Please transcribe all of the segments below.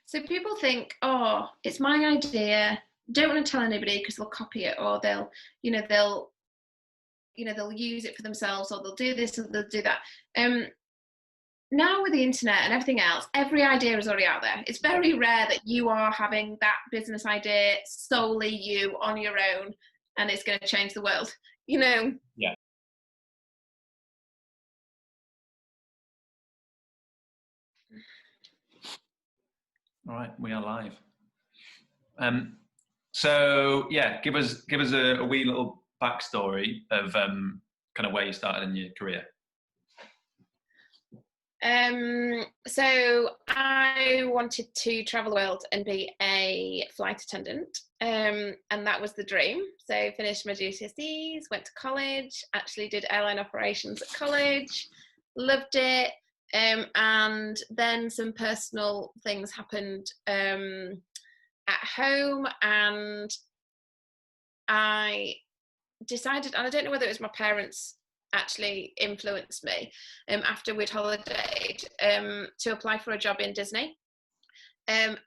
So people think, oh, it's my idea. Don't want to tell anybody because they'll copy it, or you know, they'll, they'll use it for themselves, or they'll do this or they'll do that. Um, Now with the internet and everything else, every idea is already out there. It's very rare that you are having that business idea solely you on your own, and it's going to change the world. You know. Yeah. All right, we are live. So yeah, give us a wee little backstory of kind of where you started in your career. So I wanted to travel the world and be a flight attendant, and that was the dream. So finished my GCSEs, went to college, actually did airline operations at college, loved it, and then some personal things happened at home, and I decided, and I don't know whether it was my parents actually influenced me after we'd holidayed to apply for a job in Disney, and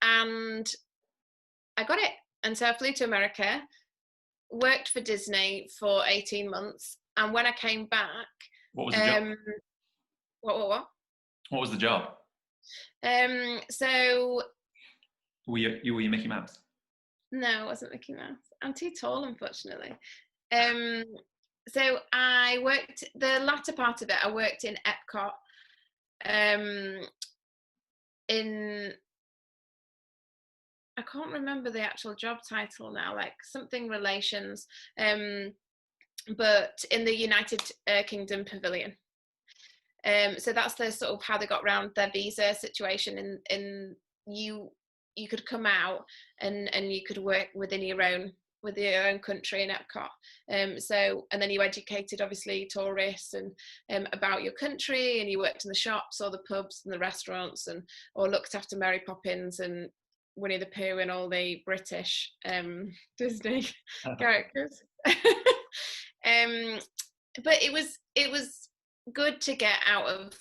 I got it. And so I flew to America, worked for Disney for 18 months, and when I came back, What was the job? What? What was the job? So Were you Mickey Mouse? no, I wasn't Mickey Mouse. I'm too tall, unfortunately. So I worked, the latter part of it, I worked in Epcot, in, I can't remember the actual job title now, like something relations, but in the United Kingdom Pavilion. So that's the sort of how they got around their visa situation. In you could come out and you could work within your own country in Epcot. So, and then you educated obviously tourists and about your country, and you worked in the shops or the pubs and the restaurants, and or looked after Mary Poppins and Winnie the Pooh and all the British Disney characters. But it was good to get out of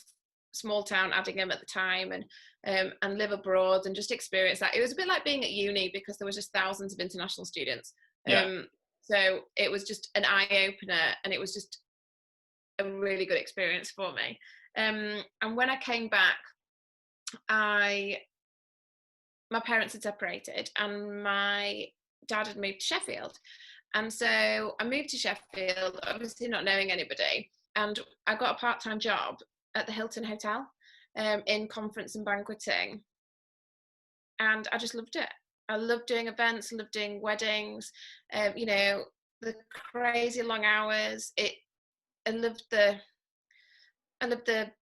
small town Addingham at the time and live abroad and just experience that. It was a bit like being at uni because there was just thousands of international students. Yeah. So it was just an eye opener, and it was just a really good experience for me. And when I came back, my parents had separated, and my dad had moved to Sheffield. And so I moved to Sheffield, obviously not knowing anybody, and I got a part-time job at the Hilton Hotel in conference and banqueting, and I just loved it. I loved doing events, loved doing weddings, the crazy long hours. I loved the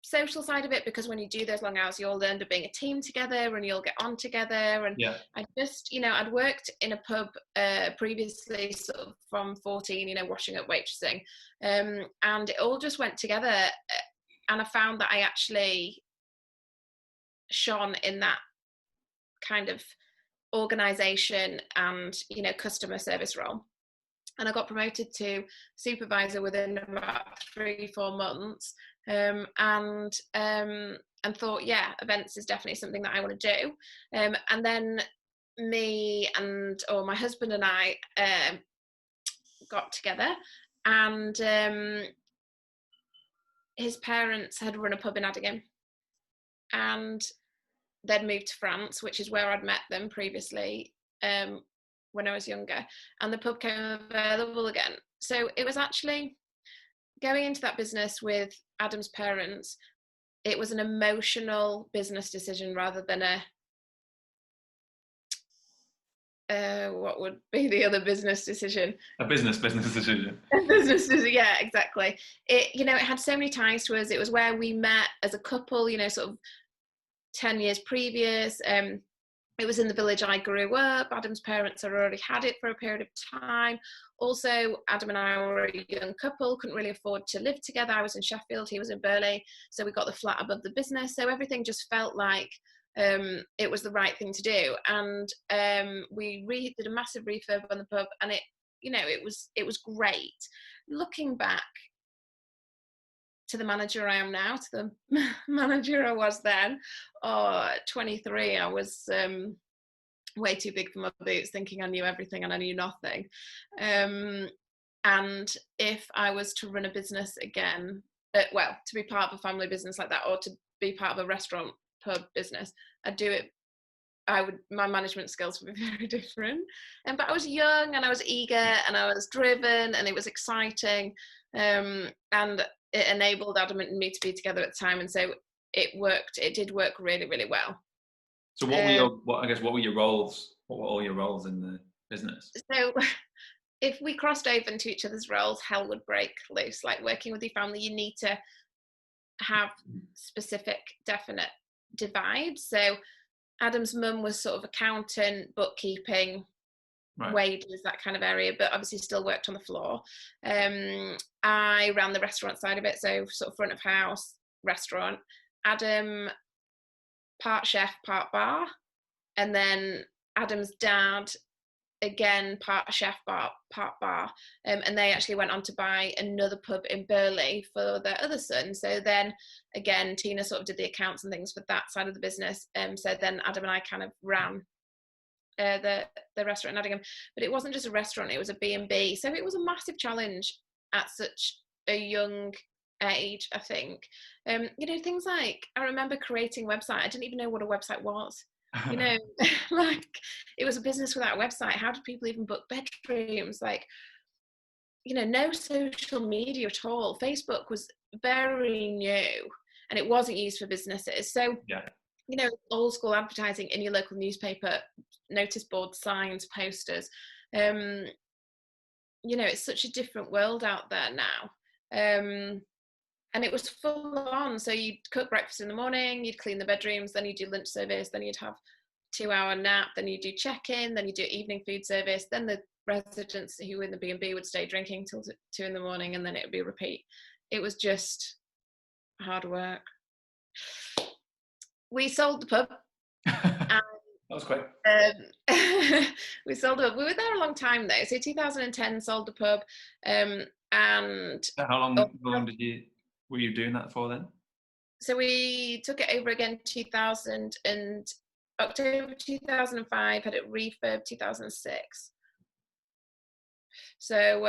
social side of it, because when you do those long hours, you all end up being a team together and you'll get on together. And Yeah. I just, I'd worked in a pub previously, sort of from 14, washing up, waitressing, and it all just went together. And I found that I actually shone in that kind of organization and customer service role, and I got promoted to supervisor within about 3-4 months, and thought, yeah, events is definitely something that I want to do. And then my husband and I got together, and his parents had run a pub in Addingham, and they'd moved to France, which is where I'd met them previously when I was younger, and the pub came available again. So it was actually going into that business with Adam's parents. It was an emotional business decision rather than what would be the other business decision? A business decision. A business decision, yeah, exactly. It had so many ties to us. It was where we met as a couple, sort of 10 years previous. It was in the village I grew up. Adam's parents had already had it for a period of time. Also, Adam and I were a young couple, couldn't really afford to live together. I was in Sheffield, he was in Burley, so we got the flat above the business. So everything just felt like it was the right thing to do. And we did a massive refurb on the pub, and it was great. Looking back, to the manager I am now, to the manager I was then. Or 23, I was way too big for my boots, thinking I knew everything and I knew nothing. And if I was to run a business again, to be part of a family business like that, or to be part of a restaurant pub business, I'd do it. My management skills would be very different. But I was young and I was eager and I was driven and it was exciting. And it enabled Adam and me to be together at the time. And so it worked. It did work really, really well. So what were your roles? What were all your roles in the business? So if we crossed over into each other's roles, hell would break loose. Like working with your family, you need to have specific, definite divides. So Adam's mum was sort of accountant, bookkeeping, right. wages, that kind of area, but obviously still worked on the floor. I ran the restaurant side of it, so sort of front of house restaurant. Adam, part chef, part bar. And then Adam's dad, again, part chef, part bar. And they actually went on to buy another pub in Burley for their other son. So then, again, Tina sort of did the accounts and things for that side of the business. So then Adam and I kind of ran the restaurant in Nottingham. But it wasn't just a restaurant, it was a B&B. So it was a massive challenge at such a young age, I think. Things like, I remember creating a website. I didn't even know what a website was. Like, it was a business without a website. How did people even book bedrooms? Like, no social media at all. Facebook was very new and it wasn't used for businesses. So, old school advertising in your local newspaper, notice boards, signs, posters. It's such a different world out there now. And it was full on. So you'd cook breakfast in the morning, you'd clean the bedrooms, then you'd do lunch service, then you'd have 2-hour nap, then you'd do check-in, then you'd do evening food service, then the residents who were in the B&B would stay drinking till 2 in the morning, and then it would be a repeat. It was just hard work. We sold the pub. That was quick. We sold the pub. We were there a long time though. So 2010 sold the pub. And how long were you doing that for then? So we took it over again 2000 and October 2005, had it refurb 2006. So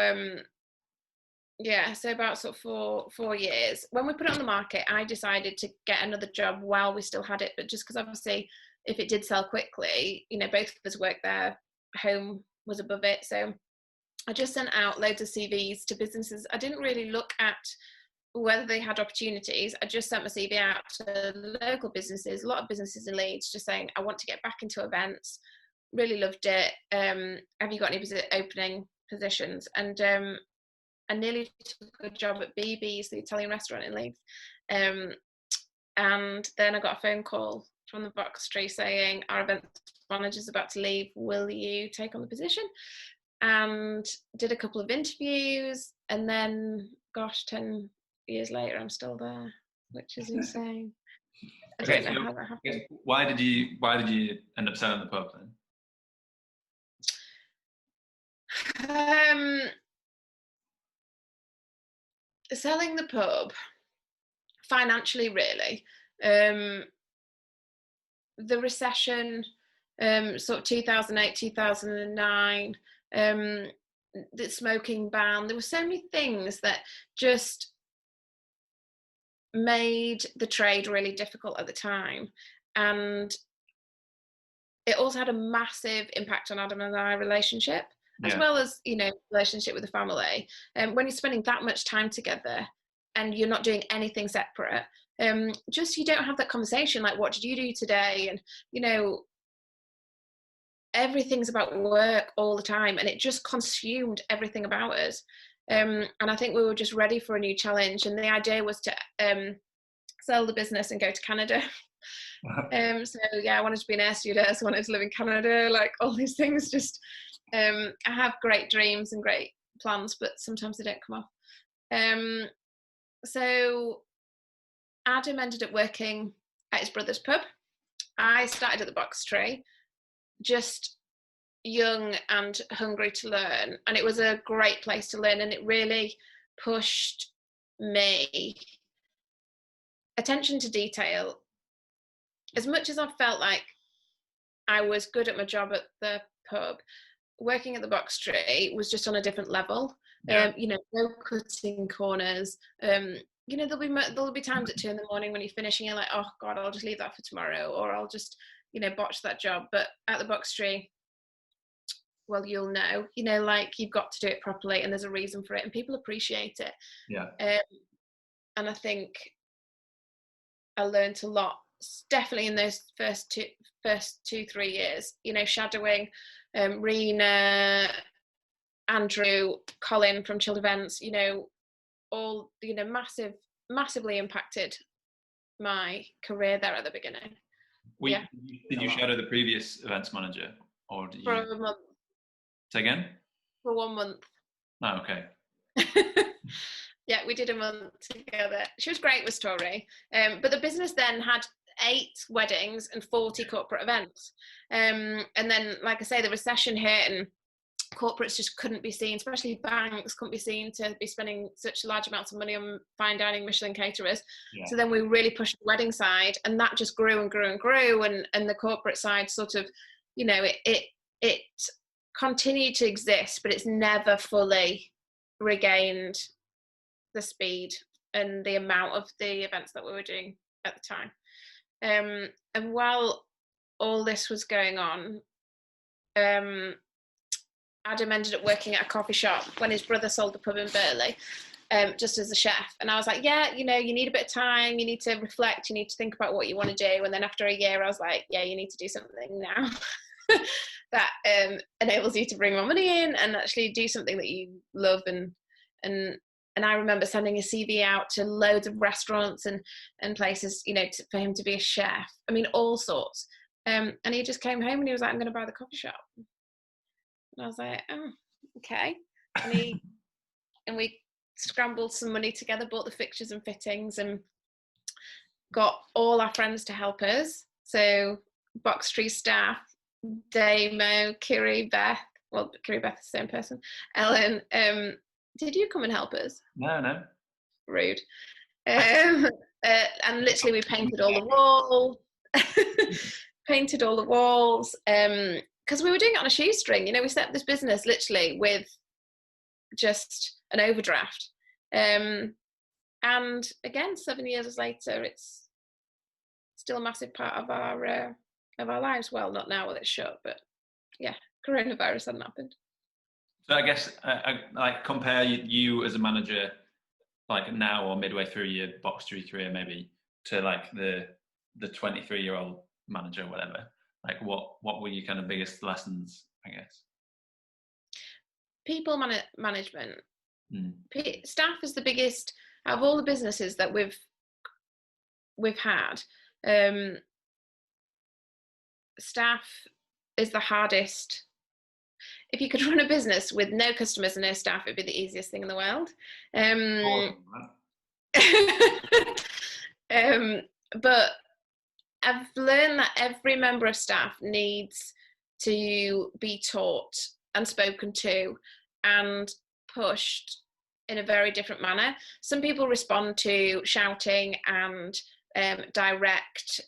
so about sort of 4 years. When we put it on the market, I decided to get another job while we still had it, but just because obviously if it did sell quickly, both of us worked there, home was above it. So I just sent out loads of CVs to businesses. I didn't really look at whether they had opportunities. I just sent my CV out to local businesses, a lot of businesses in Leeds, just saying, I want to get back into events, really loved it. Have you got any opening positions? And I nearly took a job at BB's, the Italian restaurant in Leeds. And then I got a phone call from the box tree saying, our event manager's about to leave, will you take on the position? And did a couple of interviews, and then 10 years later I'm still there, which is insane. I don't know how that happened. Why did you end up selling the pub then? Selling the pub financially, really. The recession, sort of 2008, 2009, the smoking ban, there were so many things that just made the trade really difficult at the time. And it also had a massive impact on Adam and I relationship, as well as, relationship with the family. When you're spending that much time together and you're not doing anything separate, you don't have that conversation like, what did you do today? And, everything's about work all the time, and it just consumed everything about us. And I think we were just ready for a new challenge. And the idea was to sell the business and go to Canada. I wanted to be an air stewardess, wanted to live in Canada, like all these things. Just I have great dreams and great plans, but sometimes they don't come off. So Adam ended up working at his brother's pub. I started at the Box Tree, just young and hungry to learn, and it was a great place to learn, and it really pushed me attention to detail. As much as I felt like I was good at my job at the pub, working at the Box Tree was just on a different level. Yeah. No cutting corners. There'll be times at 2 a.m. when you're finishing, you're like, oh God, I'll just leave that for tomorrow, or I'll just, botch that job. But at the Box Tree, well, you'll know, like you've got to do it properly, and there's a reason for it, and people appreciate it. Yeah. And I think I learned a lot, definitely in those first 2-3 years, shadowing Rena, Andrew, Colin from Chilled Events, all, massively impacted my career there at the beginning. Did you shadow the previous events manager, or did For you? a month. Say again? For 1 month. Oh, okay. Yeah, we did a month together. She was great, was Tori. But the business then had 8 weddings and 40 corporate events. And then, like I say, the recession hit, and corporates just couldn't be seen, especially banks couldn't be seen to be spending such large amounts of money on fine dining Michelin caterers. Yeah. So then we really pushed the wedding side, and that just grew and grew and grew. And the corporate side sort of, it continued to exist, but it's never fully regained the speed and the amount of the events that we were doing at the time. And while all this was going on, Adam ended up working at a coffee shop when his brother sold the pub in Burley, just as a chef. And I was like, yeah, you need a bit of time, you need to reflect, you need to think about what you want to do. And then after a year, I was like, yeah, you need to do something now that enables you to bring more money in and actually do something that you love. And I remember sending a CV out to loads of restaurants and places, for him to be a chef. I mean, all sorts. And he just came home and he was like, I'm going to buy the coffee shop. And I was like, oh, okay. And we scrambled some money together, bought the fixtures and fittings, and got all our friends to help us. So Box Tree staff, Damo, Kiri, Beth. Well, Kiri, Beth is the same person. Ellen, did you come and help us? No. Rude. And literally we painted all the walls. Painted all the walls. Because we were doing it on a shoestring. We set up this business literally with just an overdraft. And again, 7 years later, it's still a massive part of our lives. Well, not now that it's shut, but yeah, coronavirus hadn't happened. So I guess like compare you as a manager, like now or midway through your Box Tree career, maybe to like the 23-year-old manager or whatever. Like what were your kind of biggest lessons, I guess? People management. Staff is the biggest out of all the businesses that we've had. Staff is the hardest. If you could run a business with no customers and no staff, it'd be the easiest thing in the world. But I've learned that every member of staff needs to be taught and spoken to and pushed in a very different manner. Some people respond to shouting and direct,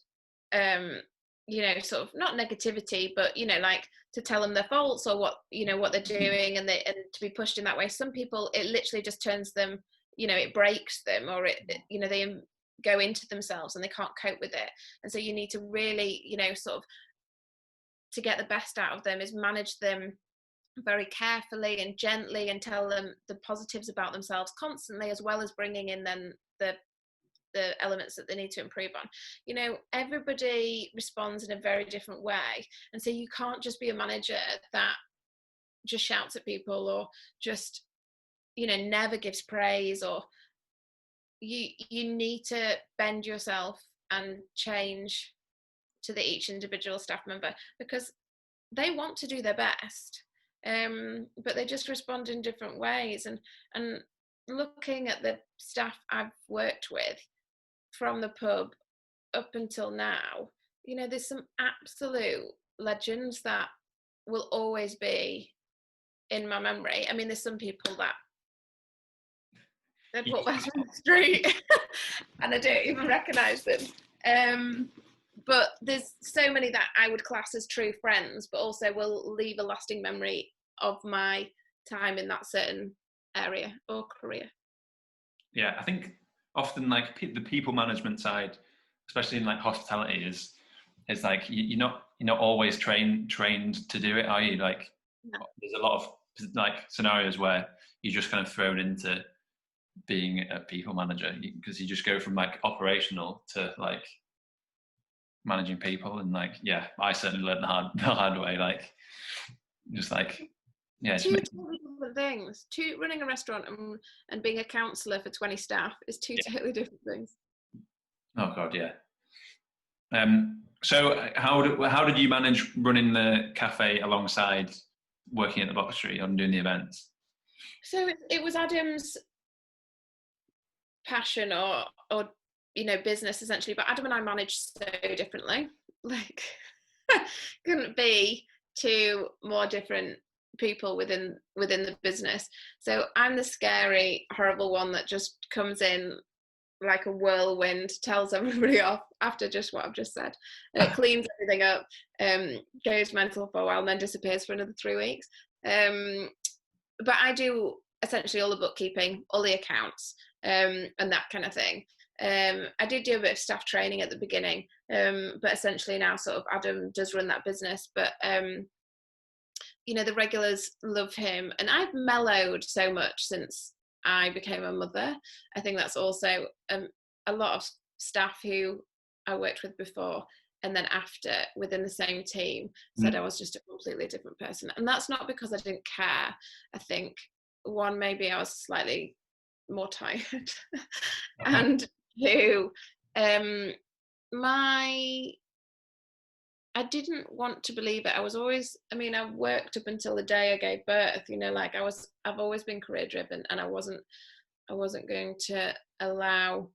sort of not negativity, but like to tell them their faults or what they're doing, and to be pushed in that way. Some people, it literally just turns them, it breaks them, or they go into themselves and they can't cope with it. And so you need to really, sort of, to get the best out of them, is manage them very carefully and gently and tell them the positives about themselves constantly, as well as bringing in then the elements that they need to improve on. Everybody responds in a very different way, and so you can't just be a manager that just shouts at people or just never gives praise, or you need to bend yourself and change to each individual staff member, because they want to do their best, but they just respond in different ways. And looking at the staff I've worked with from the pub up until now, there's some absolute legends that will always be in my memory. I mean, there's some people that They'd walk past me on the street and I don't even recognise them. But there's so many that I would class as true friends, but also will leave a lasting memory of my time in that certain area or career. Yeah, I think often like the people management side, especially in like hospitality, is like you're not always trained to do it, are you? Like No. there's a lot of like scenarios where you're just kind of thrown into being a people manager because you just go from like operational to like managing people, and like I certainly learned the hard way, like just like two totally different things. Running a restaurant and being a counsellor for 20 staff is two totally different things. Oh god, yeah. So how did you manage running the cafe alongside working at the Box Tree and doing the events? So it was Adam's passion or business essentially, but Adam and I managed so differently. Like couldn't be two more different people within the business. So I'm the scary, horrible one that just comes in like a whirlwind, tells everybody off after just what I've just said, cleans everything up, goes mental for a while and then disappears for another 3 weeks. But I do essentially all the bookkeeping, all the accounts, and that kind of thing. I did do a bit of staff training at the beginning, but essentially now sort of Adam does run that business. But the regulars love him, and I've mellowed so much since I became a mother. I think that's also a lot of staff who I worked with before and then after within the same team said I was just a completely different person. And that's not because I didn't care. I think maybe I was slightly more tired and two, I didn't want to believe it. I was always, I worked up until the day I gave birth, like I've always been career driven, and I wasn't going to allow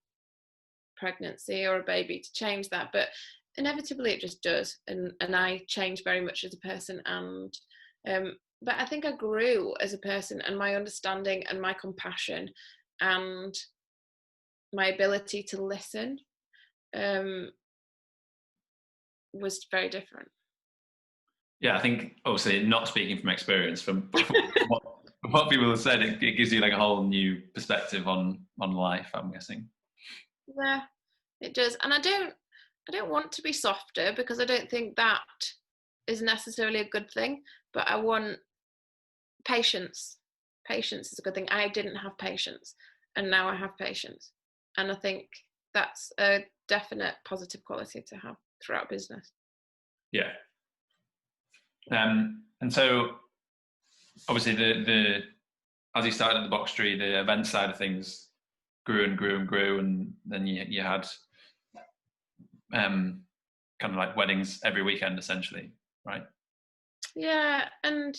pregnancy or a baby to change that, but inevitably it just does. And I changed very much as a person, and but I think I grew as a person, and my understanding and my compassion and my ability to listen was very different. Yeah, I think obviously not speaking from experience, from what people have said, it gives you like a whole new perspective on life, I'm guessing. Yeah, it does. And I don't want to be softer, because I don't think that is necessarily a good thing, but I want patience. Patience is a good thing. I didn't have patience, and now I have patience. And I think that's a definite positive quality to have throughout business. Yeah. And so obviously the as you started at the Box Tree, the event side of things grew and grew and grew, and then you had kind of like weddings every weekend essentially, right? Yeah, and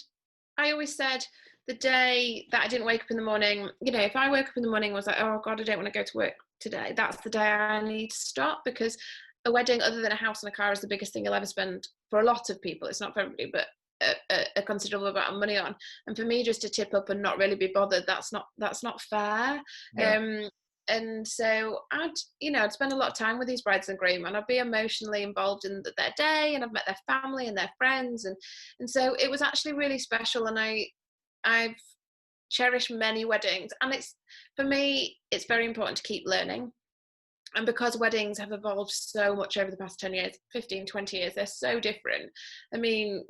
I always said the day that I didn't wake up in the morning, if I woke up in the morning and was like, oh God, I don't want to go to work today, that's the day I need to stop, because a wedding, other than a house and a car, is the biggest thing you'll ever spend for a lot of people. It's not for everybody, but a considerable amount of money on. And for me just to tip up and not really be bothered, that's not fair. Yeah. And so I'd spend a lot of time with these brides and groom, and I'd be emotionally involved in their day, and I've met their family and their friends, and so it was actually really special. And I've cherished many weddings, and for me it's very important to keep learning. And because weddings have evolved so much over the past 10 years, 15, 20 years, they're so different.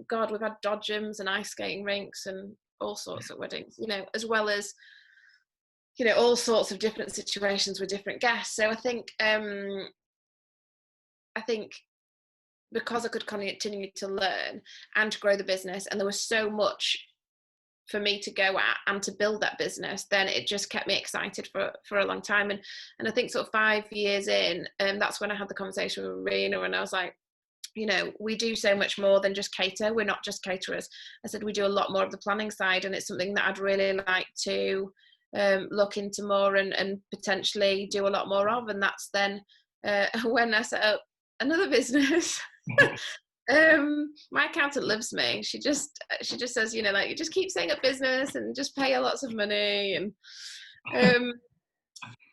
God, we've had dodgems and ice skating rinks and all sorts of weddings, as well as, all sorts of different situations with different guests. So I think because I could continue to learn and to grow the business, and there was so much for me to go at and to build that business, then it just kept me excited for a long time. And I think sort of 5 years in, that's when I had the conversation with Rena, and I was like, we do so much more than just cater. We're not just caterers. I said, we do a lot more of the planning side, and it's something that I'd really like to look into more and potentially do a lot more of. And that's then when I set up another business. My accountant loves me. She just says, you just keep setting up business and just pay her lots of money. And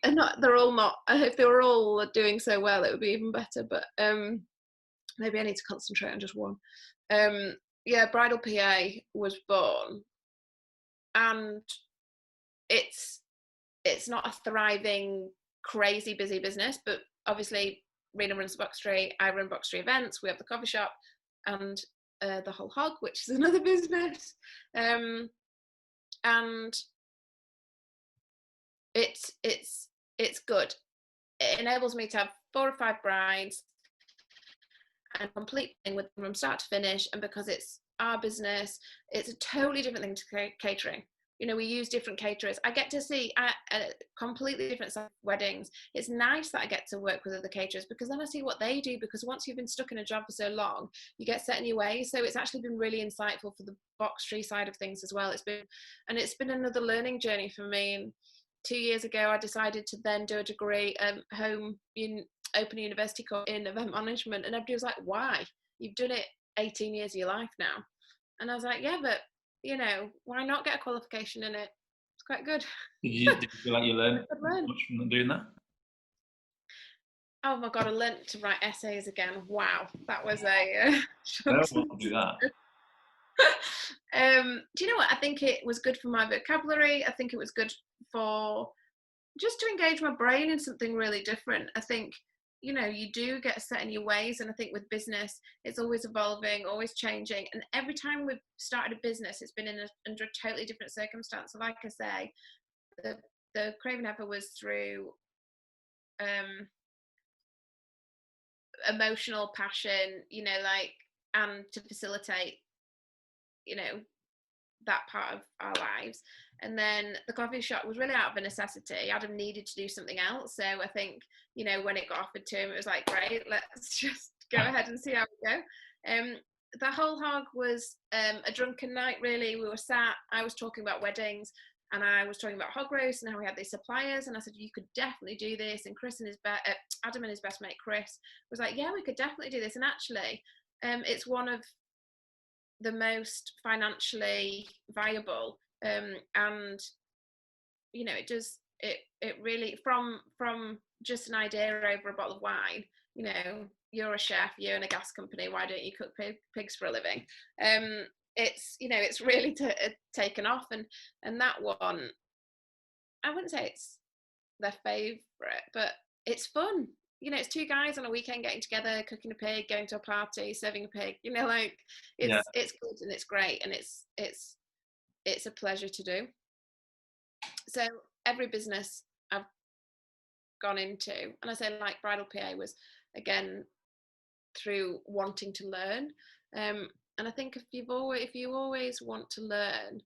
they're all not. If they were all doing so well, it would be even better. But maybe I need to concentrate on just one. Yeah, Bridal PA was born, and it's not a thriving, crazy busy business, but obviously Rena runs the Boxtree, I run Boxtree events, we have the coffee shop, and the Whole Hog, which is another business, and it's good. It enables me to have 4 or 5 brides and complete thing with them from start to finish. And because it's our business, it's a totally different thing to catering. You know, we use different caterers. I get to see a completely different side of weddings. It's nice that I get to work with other caterers, because then I see what they do, because once you've been stuck in a job for so long, you get set in your ways. So it's actually been really insightful for the Boxtree side of things as well. It's been another learning journey for me. And 2 years ago, I decided to then do a degree, Open University course in event management, and everybody was like, why? You've done it 18 years of your life now. And I was like, yeah, but you know, why not get a qualification in it? It's quite good. Did you feel like you learned much from doing that? Oh my god, I learnt to write essays again. Wow, that was a I don't want to do that. Do you know what? I think it was good for my vocabulary. I think it was good for just to engage my brain in something really different. I think, you know, you do get set in your ways, and I think with business, it's always evolving, always changing. And every time we've started a business, it's been under a totally different circumstance. So like I say, the Craven Heifer was through emotional passion, you know, like, and to facilitate, you know, that part of our lives. And then the coffee shop was really out of a necessity. Adam needed to do something else, so I think, you know, when it got offered to him, it was like, great, let's just go ahead and see how we go. The Whole Hog was a drunken night, really. We were sat, I was talking about weddings, and I was talking about hog roast and how we had these suppliers, and I said, you could definitely do this. And Adam and his best mate Chris was like, yeah, we could definitely do this. And actually, it's one of the most financially viable, and you know, it really, from just an idea over a bottle of wine, you know, you're a chef, you're in a gas company, why don't you cook pigs for a living? It's, you know, it's really taken off, and that one, I wouldn't say it's their favorite, but it's fun. You know, it's 2 guys on a weekend getting together, cooking a pig, going to a party, serving a pig. You know, like, it's good and it's great, and it's a pleasure to do. So every business I've gone into, and I say, like, Bridal PA was again through wanting to learn, and I think if you always want to learn,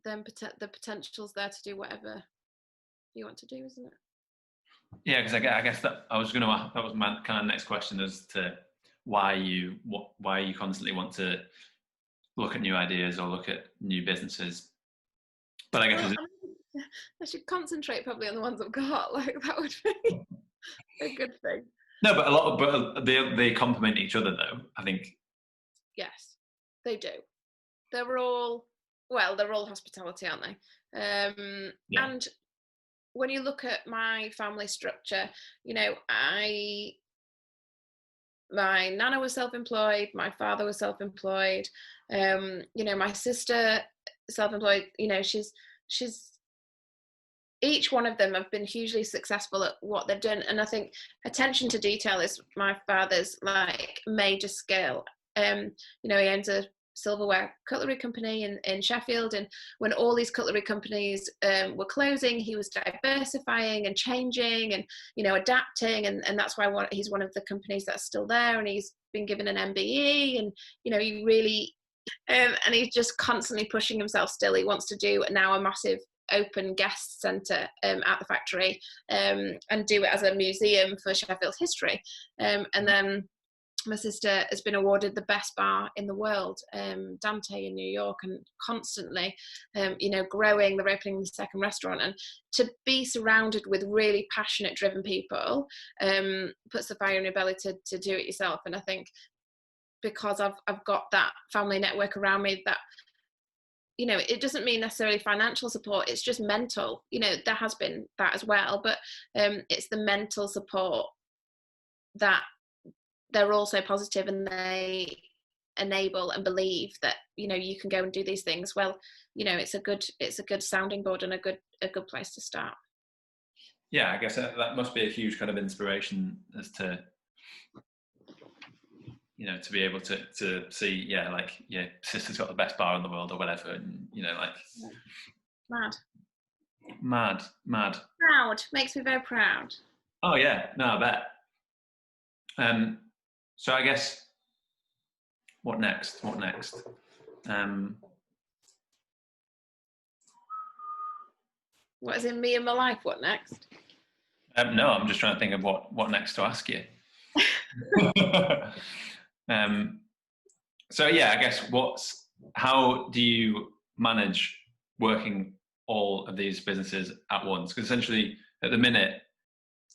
then the potential's there to do whatever you want to do, isn't it? Yeah, because I guess that was my kind of next question, as to why you constantly want to look at new ideas or look at new businesses. But I guess I should concentrate probably on the ones I've got. Like, that would be a good thing. No, but they complement each other, though, I think. Yes, they do. They're all hospitality, aren't they? Yeah. And when you look at my family structure, you know, my nana was self-employed, my father was self-employed, you know, my sister self-employed. You know, she's each one of them have been hugely successful at what they've done, and I think attention to detail is my father's like major skill. You know, he owns a silverware cutlery company in Sheffield, and when all these cutlery companies were closing, he was diversifying and changing and, you know, adapting, and that's why he's one of the companies that's still there, and he's been given an MBE, and, you know, he really and he's just constantly pushing himself still. He wants to do now a massive open guest centre at the factory, and do it as a museum for Sheffield's history, and then my sister has been awarded the best bar in the world, Dante in New York, and constantly, you know, growing. They're opening the second restaurant, and to be surrounded with really passionate, driven people puts the fire in your belly to do it yourself. And I think because I've got that family network around me, that, you know, it doesn't mean necessarily financial support, it's just mental, you know, there has been that as well, but it's the mental support that they're also positive, and they enable and believe that, you know, you can go and do these things. Well, you know, it's a good sounding board and a good place to start. Yeah, I guess that must be a huge kind of inspiration as to, you know, to be able to see, yeah, like, yeah, sister's got the best bar in the world or whatever, and, you know, like, mad. Proud, makes me very proud. Oh yeah, no, I bet. So I guess, what next? What is in me and my life? What next? No, I'm just trying to think of what next to ask you. So yeah, I guess how do you manage working all of these businesses at once? Because essentially, at the minute,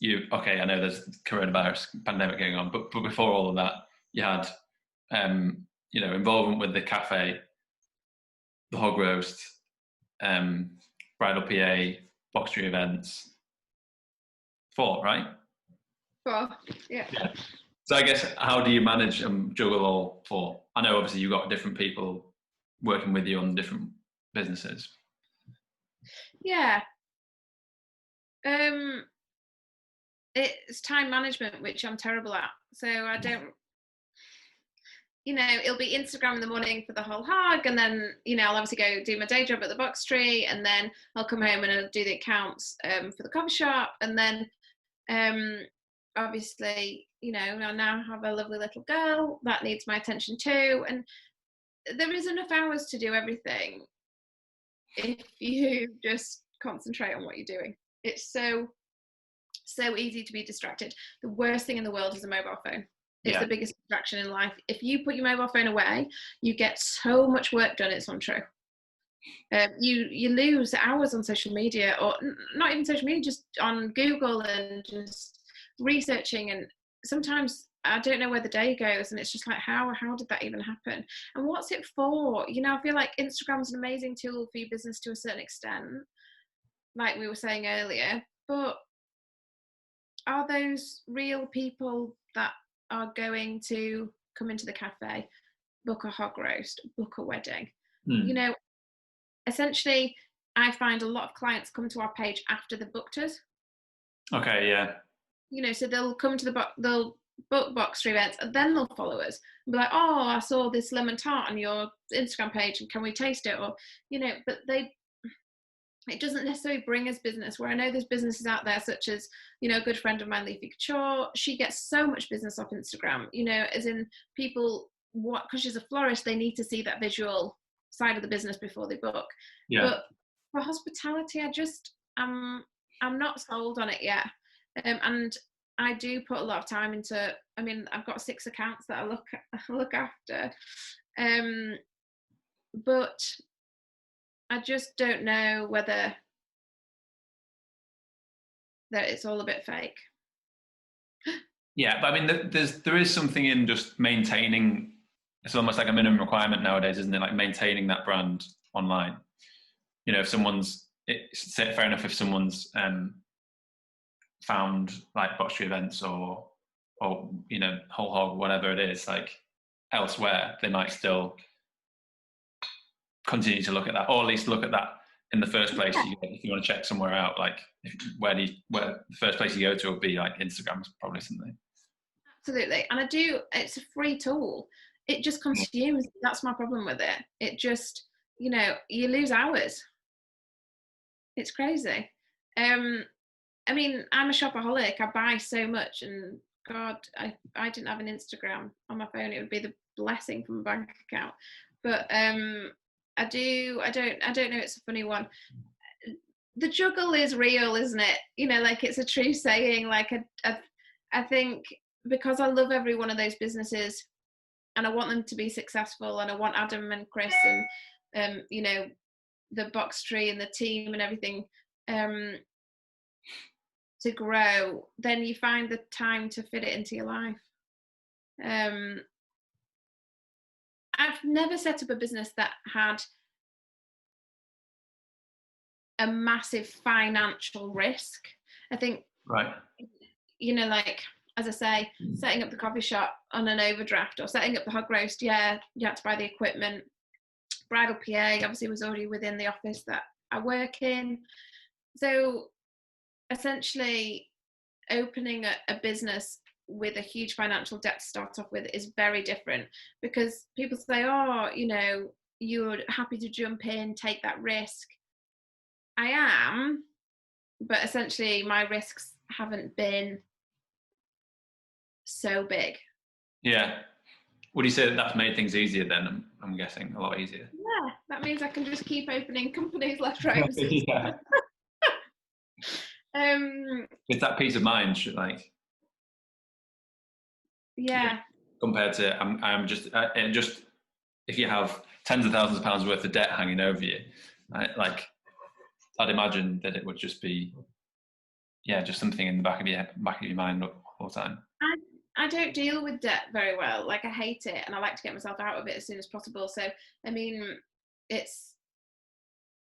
I know there's coronavirus pandemic going on, but before all of that, you had you know, involvement with the cafe, the hog roast, bridal PA, boxery events. 4, right? 4, yeah. So I guess, how do you manage and juggle all 4? I know obviously you've got different people working with you on different businesses. Yeah. It's time management, which I'm terrible at. So I don't, you know, it'll be Instagram in the morning for the whole hog, and then, you know, I'll obviously go do my day job at the box tree, and then I'll come home and I'll do the accounts for the coffee shop, and then obviously, you know, I now have a lovely little girl that needs my attention too, and there is enough hours to do everything if you just concentrate on what you're doing. It's so easy to be distracted. The worst thing in the world is a mobile phone. It's the biggest distraction in life. If you put your mobile phone away, you get so much work done, it's untrue. You lose hours on social media, or not even social media, just on Google and just researching, and sometimes I don't know where the day goes, and it's just like, how did that even happen, and what's it for? You know, I feel like Instagram's an amazing tool for your business to a certain extent, like we were saying earlier, but are those real people that are going to come into the cafe, book a hog roast, book a wedding? You know, essentially, I find a lot of clients come to our page after they've booked us. Okay, yeah. You know, so they'll come to they'll book boxer events, and then they'll follow us and be like, oh, I saw this lemon tart on your Instagram page, and can we taste it? Or, you know, but it doesn't necessarily bring us business, where I know there's businesses out there, such as, you know, a good friend of mine, Leafy Couture, she gets so much business off Instagram, you know, as in people, because she's a florist, they need to see that visual side of the business before they book. Yeah. But for hospitality, I'm not sold on it yet. And I do put a lot of time into, I mean, I've got 6 accounts that I look after. But I just don't know whether that it's all a bit fake. Yeah, but I mean, there is something in just maintaining. It's almost like a minimum requirement nowadays, isn't it? Like maintaining that brand online. You know, it's fair enough if someone's found like boxery events or you know, whole hog, whatever it is, like elsewhere, they might still continue to look at that, or at least look at that in the first place. Yeah. If you want to check somewhere out, like where the first place you go to will be like Instagram's probably something. Absolutely, and it's a free tool. It just consumes. That's my problem with it. It just, you know, you lose hours. It's crazy. I mean, I'm a shopaholic. I buy so much, and God, I didn't have an Instagram on my phone, it would be the blessing from a bank account. But I don't know. It's a funny one. The juggle is real, isn't it? You know, like it's a true saying. Like I think, because I love every one of those businesses, and I want them to be successful, and I want Adam and Chris and you know, the box tree and the team and everything to grow, then you find the time to fit it into your life. I've never set up a business that had a massive financial risk. I think, Right. you know, like, as I say, setting up the coffee shop on an overdraft, or setting up the hog roast, yeah, you had to buy the equipment. Bridal PA obviously was already within the office that I work in. So essentially, opening a business with a huge financial debt to start off with is very different, because people say, oh, you know, you're happy to jump in, take that risk. I am, but essentially my risks haven't been so big. Yeah. Would you say that that's made things easier then? I'm guessing a lot easier. Yeah, that means I can just keep opening companies left, right, and centre. Yeah. It's that peace of mind, like. Yeah. Compared to, I'm just if you have tens of thousands of pounds worth of debt hanging over you, like, I'd imagine that it would just be, yeah, just something in the back of your mind all the time. I don't deal with debt very well. Like, I hate it, and I like to get myself out of it as soon as possible. So, I mean, it's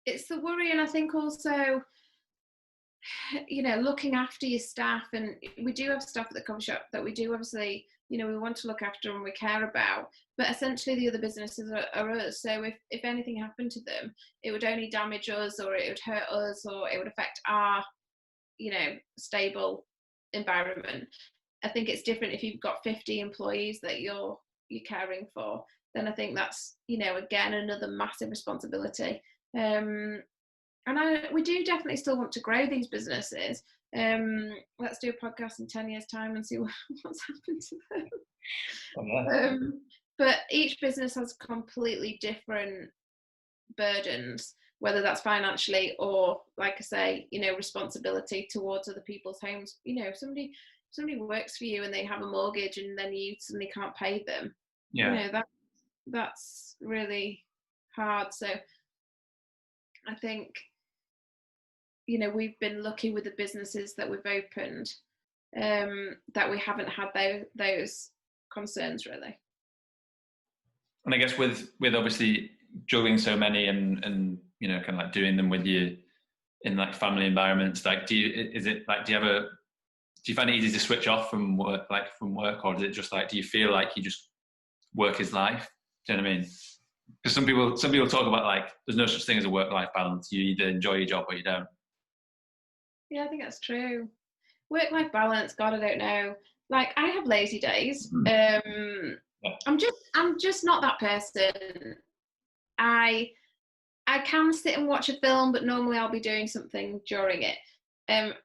the worry, and I think also, you know, looking after your staff. And we do have staff at the coffee shop that we do obviously, you know, we want to look after and we care about, but essentially the other businesses are us. So if anything happened to them, it would only damage us, or it would hurt us, or it would affect our, you know, stable environment. I think it's different if you've got 50 employees that you're caring for. Then I think that's, you know, again, another massive responsibility. And we do definitely still want to grow these businesses. Let's do a podcast in 10 years' time and see what's happened to them. Oh, yeah. But each business has completely different burdens, whether that's financially or, like I say, you know, responsibility towards other people's homes. You know, somebody works for you and they have a mortgage, and then you suddenly can't pay them. Yeah. You know, that's really hard. So I think, you know, we've been lucky with the businesses that we've opened, that we haven't had those concerns, really. And I guess with obviously juggling so many and you know, kind of like doing them with you in like family environments, like, do you find it easy to switch off from work, or is it just like, do you feel like you just work is life? Do you know what I mean? Because some people talk about, like, there's no such thing as a work-life balance. You either enjoy your job or you don't. Yeah, I think that's true. Work-life balance, God, I don't know. Like, I have lazy days. Yeah. I'm just not that person. I can sit and watch a film, but normally I'll be doing something during it.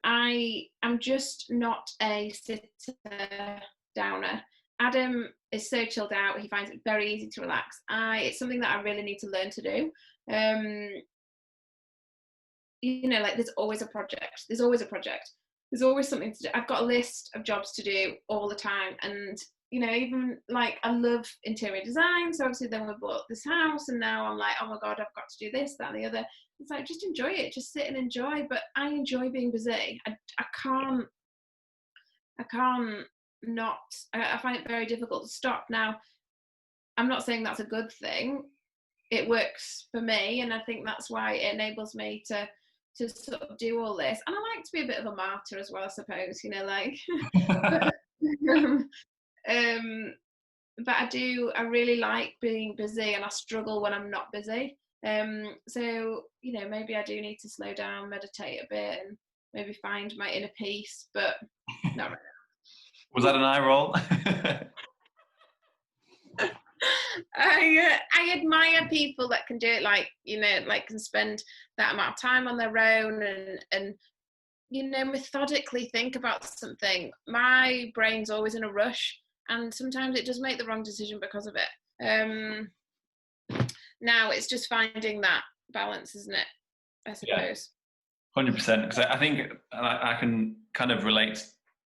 I'm just not a sitter downer. Adam is so chilled out. He finds it very easy to relax. It's something that I really need to learn to do. You know, like, there's always a project. There's always something to do. I've got a list of jobs to do all the time. And, you know, even like, I love interior design. So obviously then we bought this house, and now I'm like, oh my God, I've got to do this, that, and the other. It's like, just enjoy it. Just sit and enjoy. But I enjoy being busy. I can't not, I find it very difficult to stop. Now, I'm not saying that's a good thing. It works for me. And I think that's why it enables me to sort of do all this. And I like to be a bit of a martyr as well, I suppose, you know, like, but I really like being busy, and I struggle when I'm not busy. So, you know, maybe I do need to slow down, meditate a bit, and maybe find my inner peace, but not right now. Was that an eye roll? I admire people that can do it, like, you know, like, can spend that amount of time on their own and you know, methodically think about something. My brain's always in a rush, and sometimes it does make the wrong decision because of it. Now it's just finding that balance, isn't it? I suppose. 100%. Because I think I can kind of relate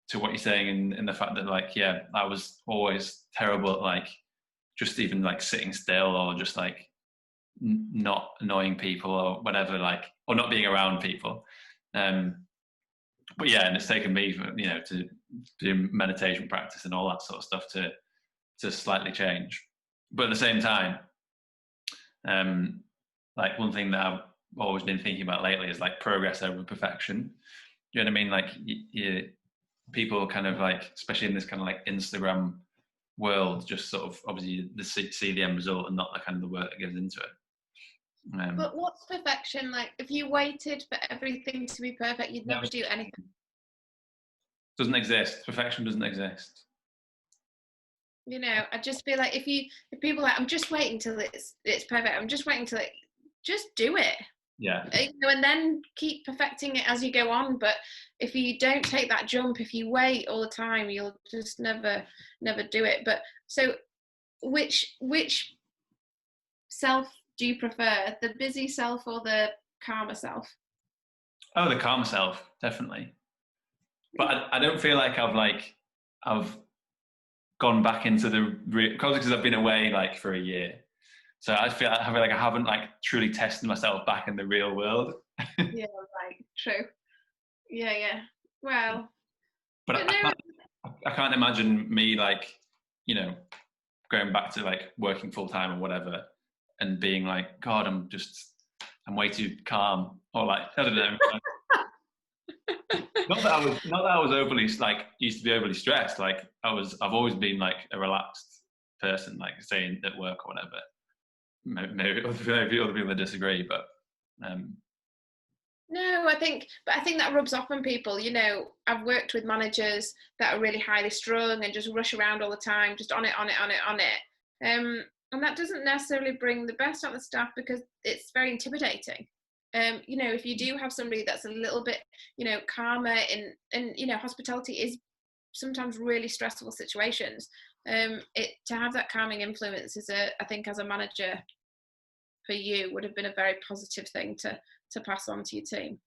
to what you're saying in the fact that, like, yeah, I was always terrible at, like, just even like sitting still, or just like not annoying people or whatever, like, or not being around people. But yeah, and it's taken me, you know, to do meditation practice and all that sort of stuff to slightly change. But at the same time, like, one thing that always been thinking about lately is like progress over perfection. You know what I mean? Like people kind of like, especially in this kind of like Instagram world, just sort of obviously see the end result and not the kind of the work that goes into it. But what's perfection? Like, if you waited for everything to be perfect, you'd never do anything. Doesn't exist. Perfection doesn't exist. You know, I just feel like if people are like, I'm just waiting till it's perfect. I'm just waiting till just do it. Yeah. You know, and then keep perfecting it as you go on. But if you don't take that jump, if you wait all the time, you'll just never do it. But so, which self do you prefer, the busy self or the calmer self? Oh, the calm self, definitely. But I don't feel like I've gone back into because I've been away like for a year. So I feel like I haven't like truly tested myself back in the real world. Yeah, right. True. Yeah. Well, but I can't imagine me like, you know, going back to like working full time or whatever and being like, God, I'm way too calm, or like, I don't know. Not that I was overly like used to be overly stressed. Like I've always been like a relaxed person, like saying at work or whatever. Maybe other people disagree, but no, I think that rubs off on people. You know, I've worked with managers that are really highly strung and just rush around all the time, just on it. And that doesn't necessarily bring the best out of the staff because it's very intimidating. You know, if you do have somebody that's a little bit, you know, calmer and you know, hospitality is sometimes really stressful situations. To have that calming influence is I think as a manager for you would have been a very positive thing to pass on to your team.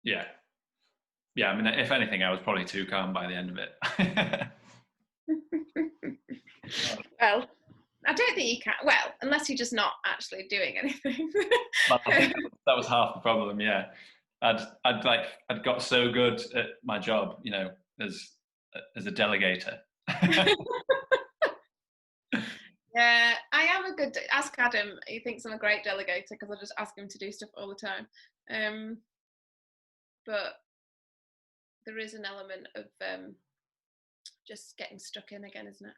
Yeah. I mean, if anything, I was probably too calm by the end of it. Well, I don't think you can. Well, unless you're just not actually doing anything. Well, I think that was half the problem. Yeah, I'd got so good at my job, you know, as a delegator. Yeah, I am a good. Ask Adam. He thinks I'm a great delegator because I just ask him to do stuff all the time. But there is an element of just getting stuck in again, isn't it?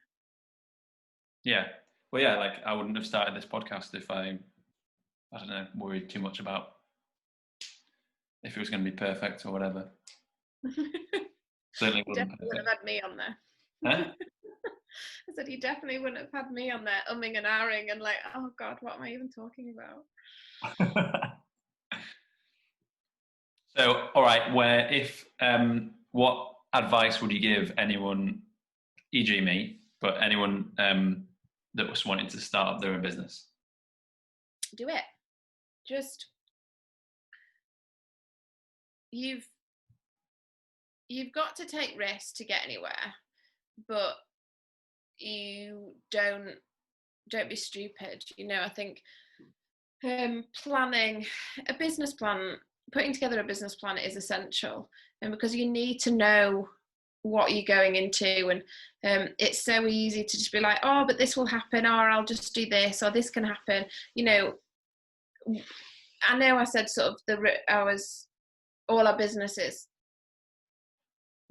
Yeah. Well, yeah. Like I wouldn't have started this podcast if I don't know, worried too much about if it was going to be perfect or whatever. Certainly wouldn't. Definitely would have had me on there. Huh? I said you definitely wouldn't have had me on there umming and ahhing and like, oh God, what am I even talking about? So, all right, what advice would you give anyone, e.g. me, but anyone that was wanting to start up their own business? Do it. Just you've got to take risks to get anywhere, but you don't be stupid. You know, I think planning a business plan, putting together a business plan is essential, and because you need to know what you're going into, and it's so easy to just be like, oh, but this will happen, or I'll just do this, or this can happen. You know, I know I said sort of all our businesses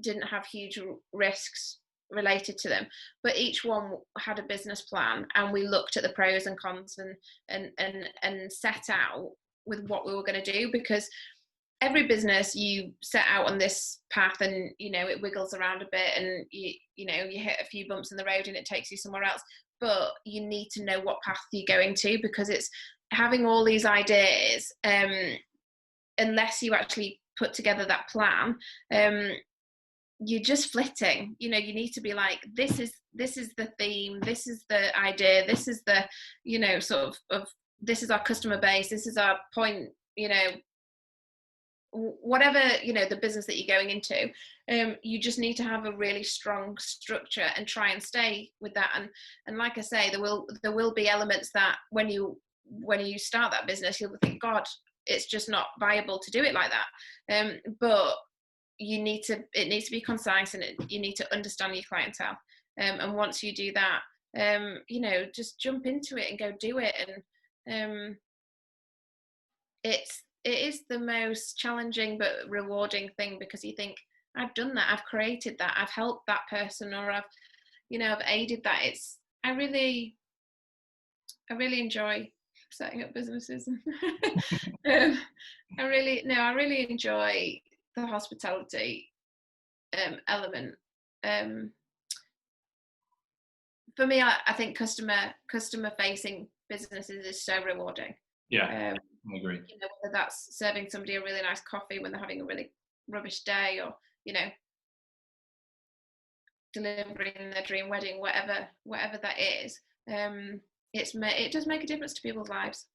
didn't have huge risks related to them, but each one had a business plan, and we looked at the pros and cons and set out with what we were going to do, because every business you set out on this path and you know it wiggles around a bit and you know you hit a few bumps in the road and it takes you somewhere else, but you need to know what path you're going to, because it's having all these ideas, unless you actually put together that plan, you're just flitting. You know, you need to be like, this is the theme, this is the idea, this is the, you know, sort of this is our customer base, this is our point, you know, whatever, you know, the business that you're going into, you just need to have a really strong structure and try and stay with that. And like I say, there will be elements that when you start that business, you'll think, God, it's just not viable to do it like that. But it needs to be concise, and you need to understand your clientele. And once you do that, you know, just jump into it and go do it. And it is the most challenging but rewarding thing, because you think, I've done that, I've created that, I've helped that person, or I've aided that. I really enjoy setting up businesses. I really enjoy the hospitality element. For me, I think customer facing businesses is so rewarding. Yeah, I agree. Whether that's serving somebody a really nice coffee when they're having a really rubbish day, or delivering their dream wedding, whatever that is. It does make a difference to people's lives.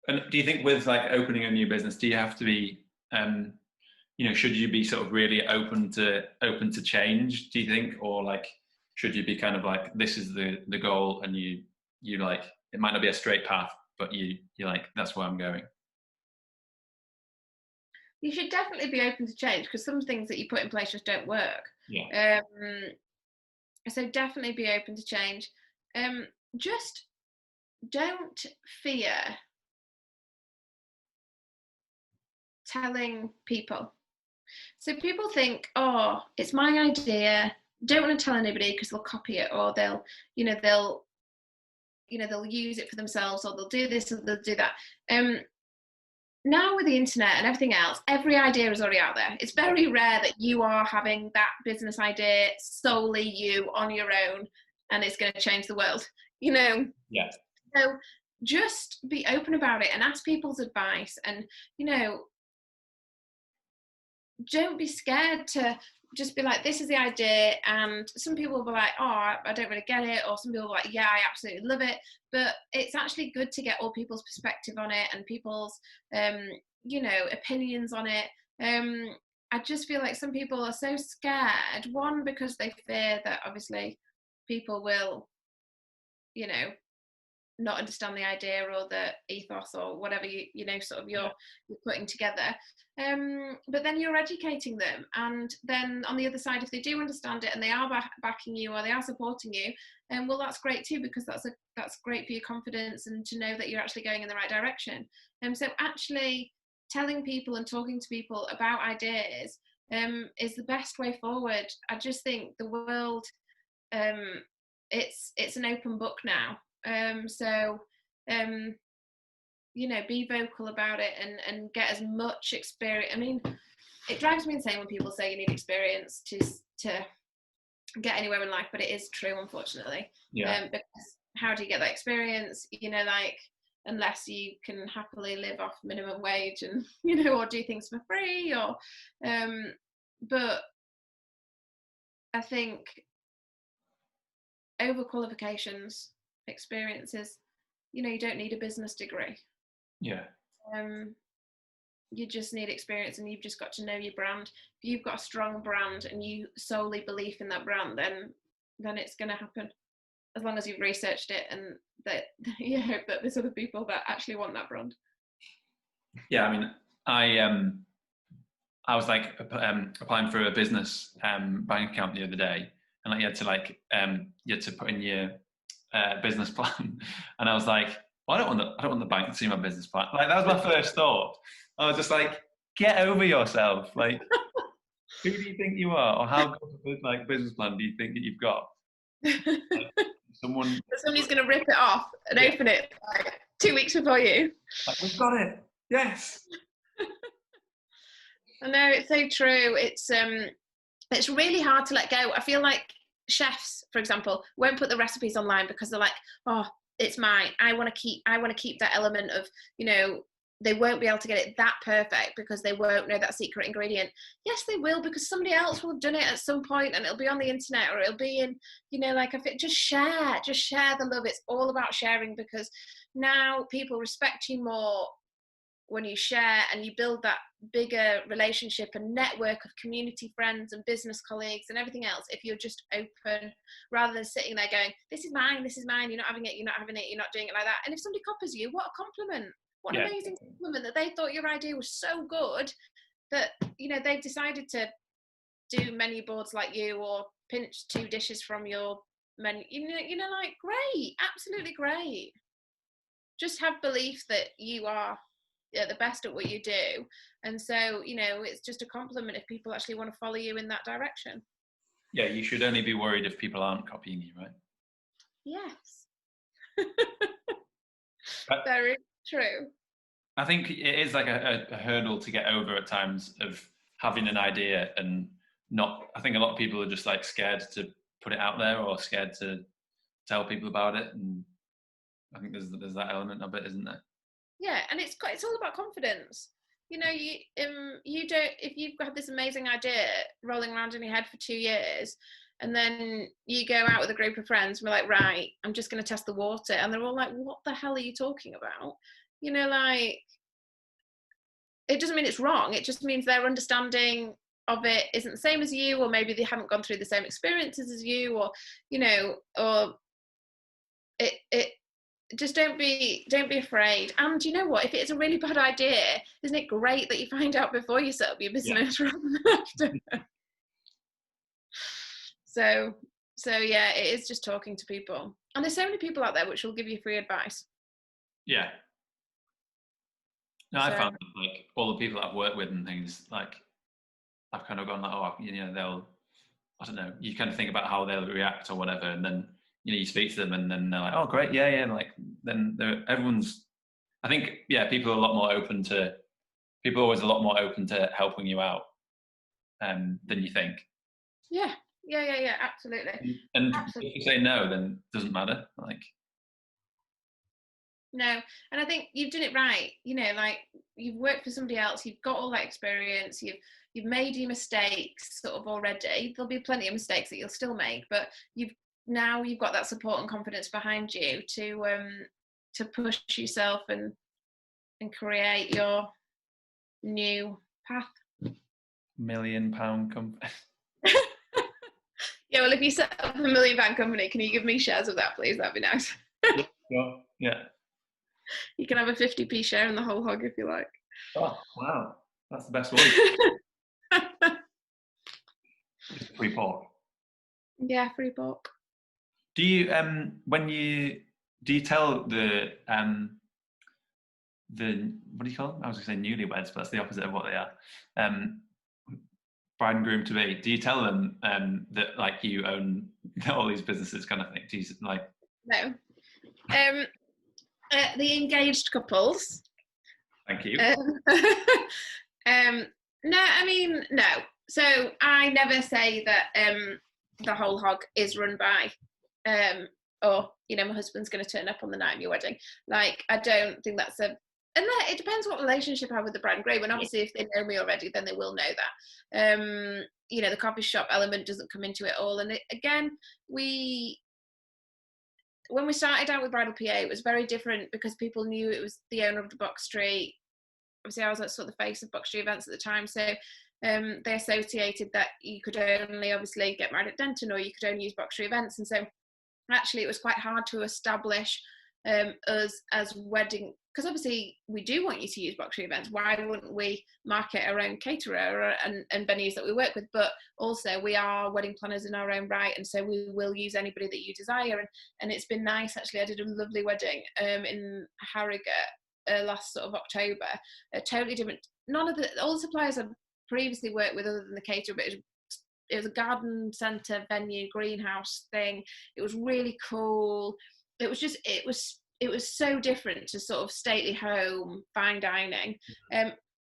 And do you think with like opening a new business, do you have to be, should you be sort of really open to change? Do you think, or like, should you be kind of like, this is the goal, and you like, it might not be a straight path, but you're like, that's where I'm going? You should definitely be open to change, because some things that you put in place just don't work. Yeah. So definitely be open to change. Just don't fear telling people. So people think, oh, it's my idea, don't want to tell anybody because they'll copy it, or they'll use it for themselves, or they'll do this or they'll do that. Now with the internet and everything else, every idea is already out there. It's very rare that you are having that business idea solely you on your own and it's going to change the world, Yeah. So just be open about it and ask people's advice, and don't be scared to just be like, this is the idea. And some people will be like, oh, I don't really get it, or some people will be like, yeah, I absolutely love it. But it's actually good to get all people's perspective on it, and people's opinions on it. I just feel like some people are so scared, one, because they fear that obviously people will not understand the idea or the ethos or whatever you're putting together. But then you're educating them, and then on the other side, if they do understand it and they are backing you or they are supporting you, well, that's great too, because that's great for your confidence and to know that you're actually going in the right direction. So actually telling people and talking to people about ideas is the best way forward. I just think the world, it's an open book now. Be vocal about it and get as much experience. I mean, it drives me insane when people say you need experience to get anywhere in life, but it is true, unfortunately. Because how do you get that experience? Unless you can happily live off minimum wage and or do things for free, or but I think overqualifications, experiences, you don't need a business degree. You just need experience, and you've just got to know your brand. If you've got a strong brand and you solely believe in that brand, then it's going to happen, as long as you've researched it and that you hope that there's other people that actually want that brand. I mean, I was like applying for a business bank account the other day, and like you had to put in your business plan, and I was like, well, I don't want the bank to see my business plan. Like, that was my first thought. I was just like, get over yourself. Like, who do you think you are, or how good like business plan do you think that you've got? Like, somebody's going to rip it off and open it like 2 weeks before you. Like, we've got it. Yes. I know, it's so true. It's really hard to let go. I feel like chefs, for example, won't put the recipes online because they're like, oh, it's mine. I want to keep that element of, they won't be able to get it that perfect because they won't know that secret ingredient. Yes, they will, because somebody else will have done it at some point and it'll be on the internet, or it'll be in, if it just share the love. It's all about sharing, because now people respect you more when you share and you build that bigger relationship and network of community friends and business colleagues and everything else if you're just open, rather than sitting there going, this is mine, you're not having it, you're not doing it like that. And if somebody copies you, what a compliment. What an amazing compliment that they thought your idea was so good that they've decided to do menu boards like you, or pinch 2 dishes from your menu. Like, great, absolutely great. Just have belief that you are the best at what you do. And so, you know, it's just a compliment if people actually want to follow you in that direction. Yeah, you should only be worried if people aren't copying you, right? Yes. But Very true. I think it is like a hurdle to get over at times of having an idea and not. I think a lot of people are just like scared to put it out there or scared to tell people about it, and I think there's that element of it, isn't there? Yeah, and it's all about confidence. You know, you don't, if you've got this amazing idea rolling around in your head for 2 years, and then you go out with a group of friends and we're like, right, I'm just going to test the water, and they're all like, what the hell are you talking about? You know, like, it doesn't mean it's wrong. It just means their understanding of it isn't the same as you, or maybe they haven't gone through the same experiences as you, or, you know, or it just don't be afraid. And you know what, if it's a really bad idea, isn't it great that you find out before you set up your business rather than after? So yeah, it is just talking to people, and there's so many people out there which will give you free advice. Yeah. No, I found that, like, all the people that I've worked with and things, like, I've kind of gone like, oh, you know, they'll, I don't know, you kind of think about how they'll react or whatever, and then, you know, you speak to them and then they're like, oh, great, yeah, and like, then everyone's, I think, yeah, people are always a lot more open to helping you out than you think. Yeah, absolutely. And Absolutely. if you say no, then it doesn't matter. Like, no, and I think you've done it right. You know, like, you've worked for somebody else, you've got all that experience, you've made your mistakes sort of already. There'll be plenty of mistakes that you'll still make, but you've got that support and confidence behind you to push yourself and create your new path. £1 million company. Yeah, well, if you set up £1 million company, can you give me shares of that, please? That'd be nice. Yeah. You can have a 50p share in the whole hog if you like. Oh, wow. That's the best one. Free pork. Yeah, free pork. Do you do you tell the what do you call them? I was going to say newlyweds, but that's the opposite of what they are. Bride and groom to be. Do you tell them that, like, you own all these businesses, kind of thing? Do you, like? No. The engaged couples. Thank you. No, I mean, no. So I never say that the whole hog is run by, or, you know, my husband's going to turn up on the night of your wedding. Like, I don't think that's and it depends what relationship I have with the bride and groom. And obviously, if they know me already, then they will know that. You know, the coffee shop element doesn't come into it all. And again, when we started out with Bridal PA, it was very different because people knew it was the owner of the Box Street. Obviously, I was sort of the face of Box Street events at the time. So they associated that you could only obviously get married at Denton, or you could only use Box Street events. And so actually it was quite hard to establish us as wedding, because obviously we do want you to use Box Street events. Why wouldn't we market our own caterer and venues that we work with? But also we are wedding planners in our own right, and so we will use anybody that you desire. And it's been nice, actually. I did a lovely wedding in Harrogate last sort of October. Totally different. All the suppliers I've previously worked with other than the caterer, but it was a garden centre venue, greenhouse thing. It was really cool. It was so different to sort of stately home, fine dining.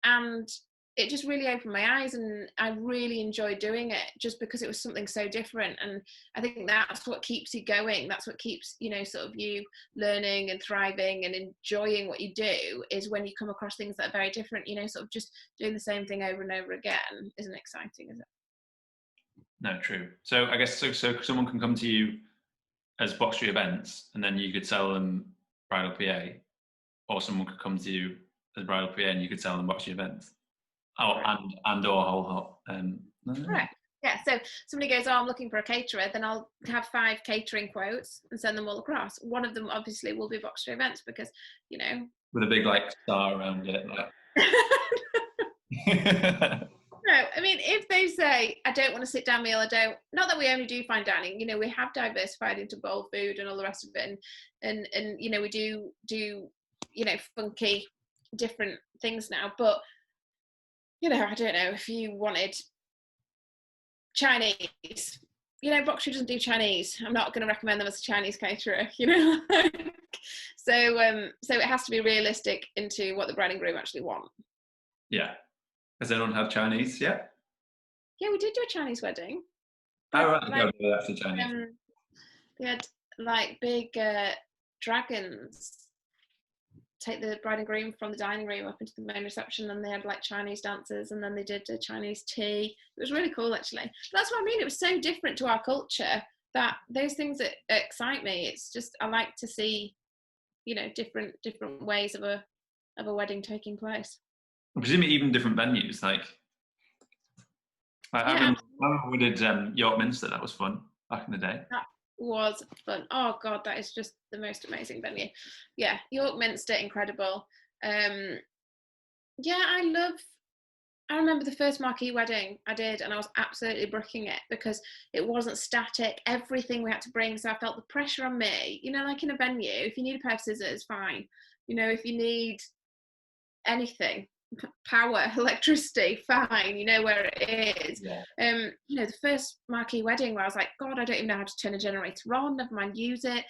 And it just really opened my eyes, and I really enjoyed doing it just because it was something so different. And I think that's what keeps you going. That's what keeps, you know, sort of you learning and thriving and enjoying what you do, is when you come across things that are very different. You know, sort of just doing the same thing over and over again isn't exciting, is it? No, true. So I guess so someone can come to you as Box Street events, and then you could sell them Bridal PA, or someone could come to you as Bridal PA and you could sell them Box Street events. Oh, right. and or whole hot. Correct. Yeah. So somebody goes, oh, I'm looking for a caterer, then I'll have 5 catering quotes and send them all across. One of them obviously will be Box Street events, because, you know, with a big like star around it, like. No, I mean, if they say, I don't want a sit-down meal, not that we only do fine dining, you know, we have diversified into bowl food and all the rest of it, and you know, we do, you know, funky different things now. But I don't know if you wanted Chinese. Boxtree doesn't do Chinese. I'm not going to recommend them as a Chinese caterer. So it has to be realistic into what the bride and groom actually want. Yeah. Does anyone have Chinese? Yeah. Yeah, we did do a Chinese wedding. Oh, right. That's the Chinese. They had like big dragons take the bride and groom from the dining room up into the main reception, and they had like Chinese dancers, and then they did a Chinese tea. It was really cool, actually. But that's what I mean. It was so different to our culture that those things that excite me. It's just I like to see, different ways of a wedding taking place. I presume even different venues. I remember we did York Minster. That was fun back in the day. That was fun. Oh God, that is just the most amazing venue. Yeah, York Minster, incredible. I remember the first marquee wedding I did, and I was absolutely bricking it because it wasn't static. Everything we had to bring, so I felt the pressure on me. Like in a venue, if you need a pair of scissors, fine. If you need anything, power, electricity, fine, where it is. Yeah. The first marquee wedding where I was like, God, I don't even know how to turn a generator on, never mind use it.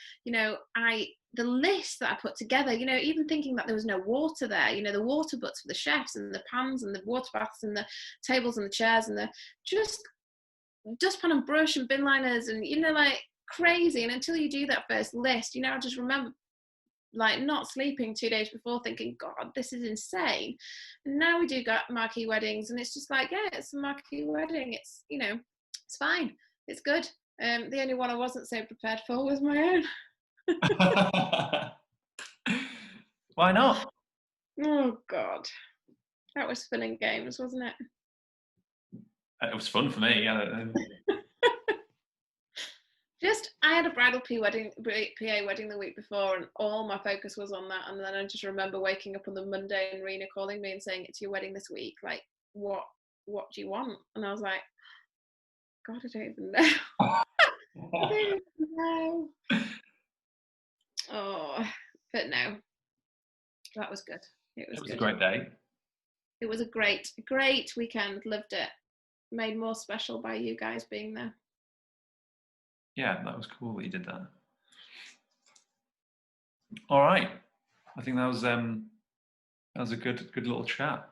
The list that I put together, even thinking that there was no water there, the water butts for the chefs and the pans and the water baths and the tables and the chairs and the just dustpan and brush and bin liners and, like crazy. And until you do that first list, I just remember like not sleeping 2 days before thinking, God, this is insane. And now we do got marquee weddings and it's just like, yeah, it's a marquee wedding. It's, it's fine. It's good. The only one I wasn't so prepared for was my own. Why not? Oh God, that was fun and games, wasn't it? It was fun for me. I had a bridal PA wedding the week before, and all my focus was on that. And then I just remember waking up on the Monday and Rena calling me and saying, "It's your wedding this week. Like, what do you want?" And I was like, God, I don't even know. I don't even know. Oh, but no, that was good. It was a great day. It was a great weekend. Loved it. Made more special by you guys being there. Yeah, that was cool that you did that. All right, I think that was a good little chat.